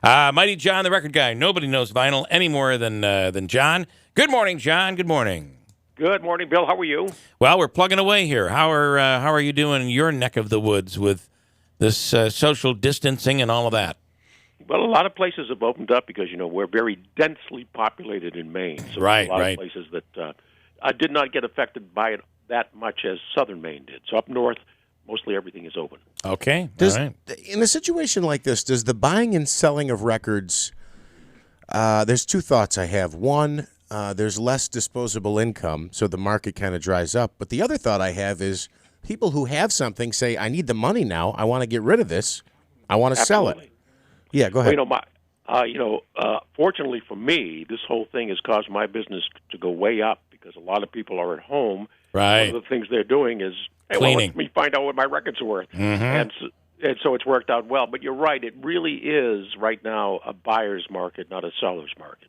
Mighty John, the record guy. Nobody knows vinyl any more than John. Good morning, John. Good morning. Good morning, Bill. How are you? Well, we're plugging away here. How are you doing in your neck of the woods with this social distancing and all of that? Well, a lot of places have opened up because, we're very densely populated in Maine. So Right, there's a lot right. of places that did not get affected by it that much as southern Maine did. So up north, mostly everything is open. Okay. Does, all right. In a situation like this, does the buying and selling of records, there's two thoughts I have. One, there's less disposable income, so the market kind of dries up. But the other thought I have is people who have something say, I need the money now. I want to get rid of this. I want to sell it. Absolutely. Yeah, go ahead. Fortunately for me, this whole thing has caused my business to go way up because a lot of people are at home. Right. One of the things they're doing is, Cleaning. let me find out what my records are worth. Mm-hmm. And so it's worked out well. But you're right, it really is right now a buyer's market, not a seller's market.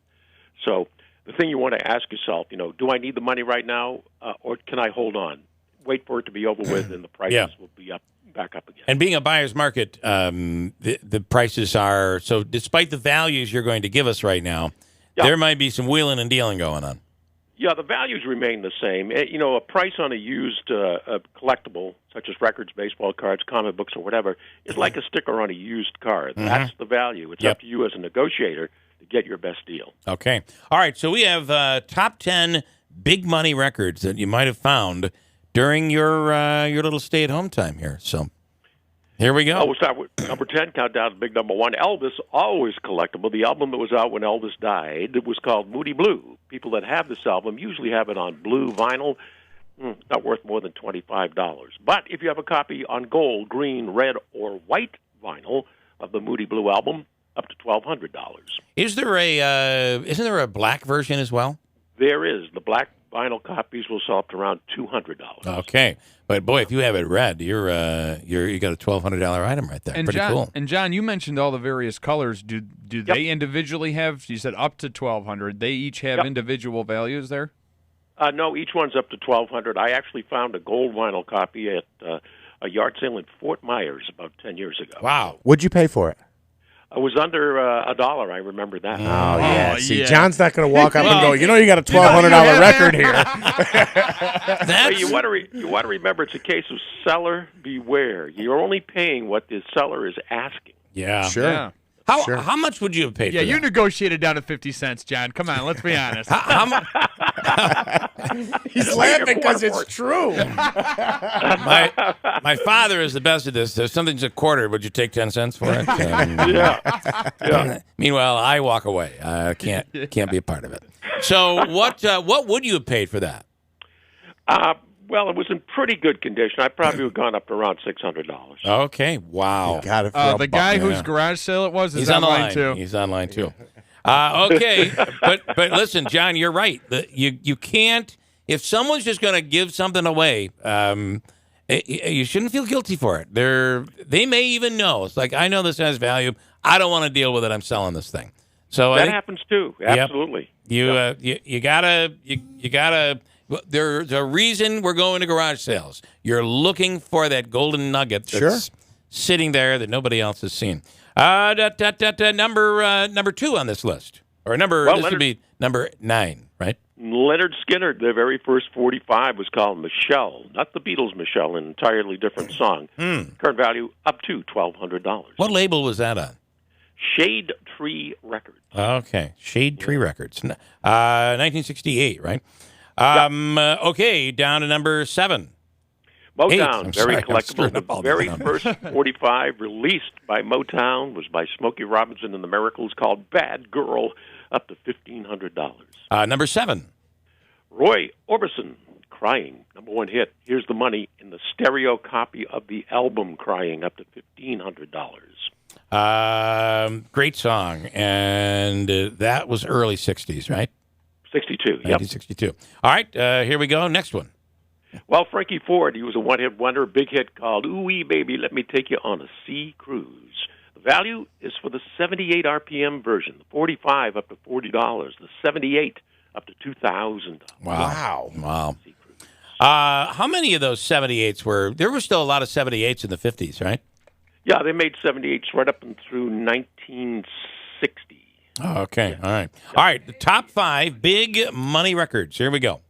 So the thing you want to ask yourself, do I need the money right now or can I hold on? Wait for it to be over with and the prices will be back up again. And being a buyer's market, the prices are, so despite the values you're going to give us right now, there might be some wheeling and dealing going on. Yeah, the values remain the same. A price on a used collectible, such as records, baseball cards, comic books, or whatever, is like a sticker on a used car. That's the value. It's up to you as a negotiator to get your best deal. Okay. All right, so we have top 10 big money records that you might have found during your little stay-at-home time here. So here we go. We'll start with number 10, countdown to big number 1. Elvis, always collectible. The album that was out when Elvis died, it was called Moody Blue. People that have this album usually have it on blue vinyl. Not worth more than $25. But if you have a copy on gold, green, red, or white vinyl of the Moody Blue album, up to $1,200. Isn't there a black version as well? There is. The black vinyl copies will sell up to around $200. Okay, but boy, if you have it red, you got a $1,200 item right there. And Pretty John, cool. And John, you mentioned all the various colors. Do they individually have? You said up to $1,200. They each have individual values there. No, each one's up to $1,200. I actually found a gold vinyl copy at a yard sale in Fort Myers about 10 years ago. Wow. What'd you pay for it? It was under $1. I remember that. Oh, yeah. Oh, See, yeah. John's not going to walk up and go, you got a $1,200 record here. Hey, you want to remember, it's a case of seller beware. You're only paying what the seller is asking. Yeah. Sure. Yeah. How much would you have paid Yeah, for you that? negotiated down to 50 cents, John. Come on, let's be honest. How much? He's laughing because it's true. My father is the best at this. If something's a quarter, would you take 10 cents for it? Yeah. Meanwhile, I walk away. I can't be a part of it. So what would you have paid for that? Well, it was in pretty good condition. I probably would have gone up to around $600. Okay. Wow. Got it for The guy whose garage sale it was is He's online too. He's online too. Okay, but listen, John, you're right. You can't, if someone's just going to give something away, you shouldn't feel guilty for it. They may even know. It's like, I know this has value. I don't want to deal with it. I'm selling this thing. So That happens too. Absolutely. You gotta. There's a reason we're going to garage sales. You're looking for that golden nugget that's sitting there that nobody else has seen. Number 2 on this list, or this would be number 9, right? Leonard Skinner, the very first 45 was called Michelle, not the Beatles' Michelle, an entirely different song. Current value up to $1,200. What label was that on? Shade Tree Records. Okay, Shade Tree Records, 1968, right? Okay, down to number 7. Motown, very I'm screwing collectible. up all The very the numbers. first 45 released by Motown was by Smokey Robinson and the Miracles, called Bad Girl, up to $1,500. Number 7. Roy Orbison, Crying, number 1 hit. Here's the money in the stereo copy of the album Crying, up to $1,500. Great song, and that was early 60s, right? 62, yep. 1962. All right, here we go. Next one. Well, Frankie Ford, he was a one-hit wonder, big hit called Ooh-Wee Baby, Let Me Take You on a Sea Cruise. The value is for the 78 RPM version, the 45 up to $40, the 78 up to $2,000. Wow. How many of those 78s there were still a lot of 78s in the 50s, right? Yeah, they made 78s right up and through 19 Okay, all right. All right, the top 5 big money records. Here we go.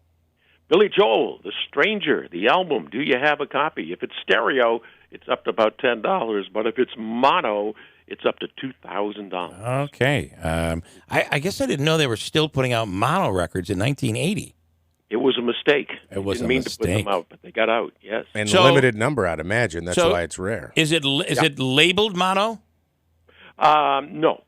Billy Joel, The Stranger, the album. Do you have a copy? If it's stereo, it's up to about $10, but if it's mono, it's up to $2,000. Okay. I guess I didn't know they were still putting out mono records in 1980. It was a mistake. It was Didn't a mean mistake. to put them out, but they got out. Yes. And So- limited number, I'd imagine. That's So- why it's rare. Is it labeled mono? No.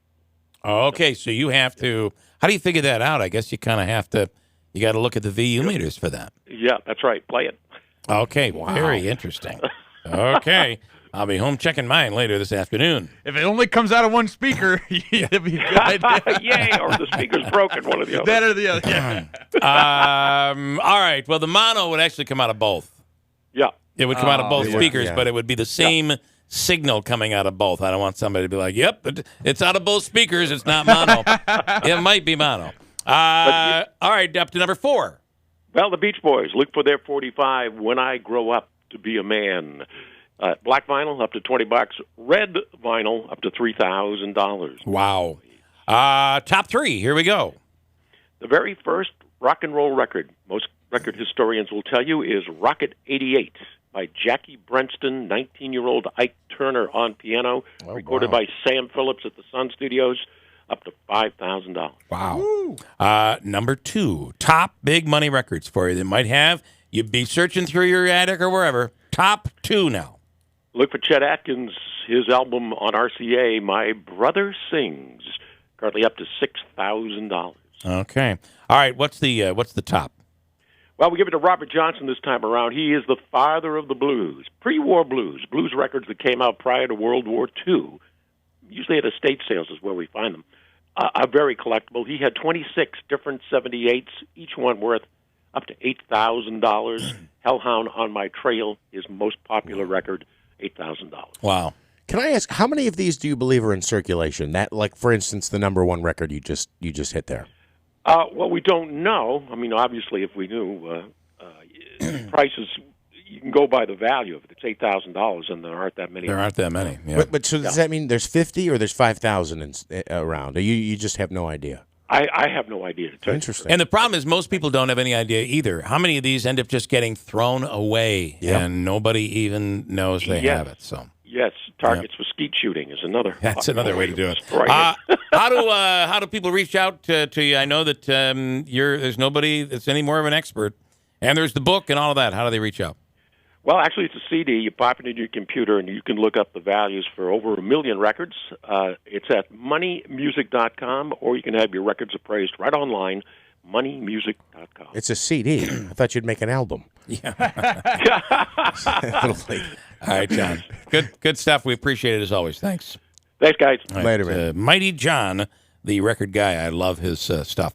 Oh, okay, so you have to. How do you figure that out? I guess you kind of have to. You got to look at the VU meters for that. Yeah, that's right. Play it. Okay, very interesting. Okay, I'll be home checking mine later this afternoon. If it only comes out of one speaker, it'd be a good idea. Yay! Or the speaker's broken. One or the other. That or the other. Yeah. All right. Well, the mono would actually come out of both. Yeah. It would come out of both yeah. speakers, Yeah. but it would be the same signal coming out of both. I don't want somebody to be like, "Yep, it's out of both speakers. It's not mono." It might be mono. All right, up to number 4. Well, the Beach Boys. Look for their 45. When I Grow Up to Be a Man. Black vinyl up to $20. Red vinyl up to $3,000. Wow. Top 3. Here we go. The very first rock and roll record, most record historians will tell you, is Rocket 88 by Jackie Brenston, 19-year-old Ike Turner on piano, recorded by Sam Phillips at the Sun Studios, up to $5,000. Wow. Number 2. Top big money records for you that might have. You'd be searching through your attic or wherever. Top 2 now. Look for Chet Atkins, his album on RCA, My Brother Sings, currently up to $6,000. Okay. All right. What's the top? Well, we give it to Robert Johnson this time around. He is the father of the blues, pre-war blues records that came out prior to World War II. Usually at estate sales is where we find them. Are very collectible. He had 26 different 78s, each one worth up to $8,000. Hellhound on My Trail, his most popular record, $8,000. Wow. Can I ask, how many of these do you believe are in circulation? That, like, for instance, the number 1 record you just hit there. Well, we don't know. I mean, obviously, if we knew prices, you can go by the value of it. It's $8,000, and there aren't that many. There aren't that many. Yeah. But so does that mean there's 50 or there's 5,000 around? Or you just have no idea? I have no idea to tell you. Interesting. And the problem is most people don't have any idea either. How many of these end up just getting thrown away and nobody even knows they have it? So Yes, targets for skeet shooting is another. that's another way to do it. Right. How do people reach out to you? I know that there's nobody that's any more of an expert, and there's the book and all of that. How do they reach out? Well, actually, it's a CD. You pop it into your computer, and you can look up the values for over 1 million records. It's at moneymusic.com, or you can have your records appraised right online, moneymusic.com. It's a CD. I thought you'd make an album. Yeah. Little late. All right, John. Good stuff. We appreciate it as always. Thanks. Thanks, guys. All right, Later, man. Mighty John, the record guy. I love his stuff.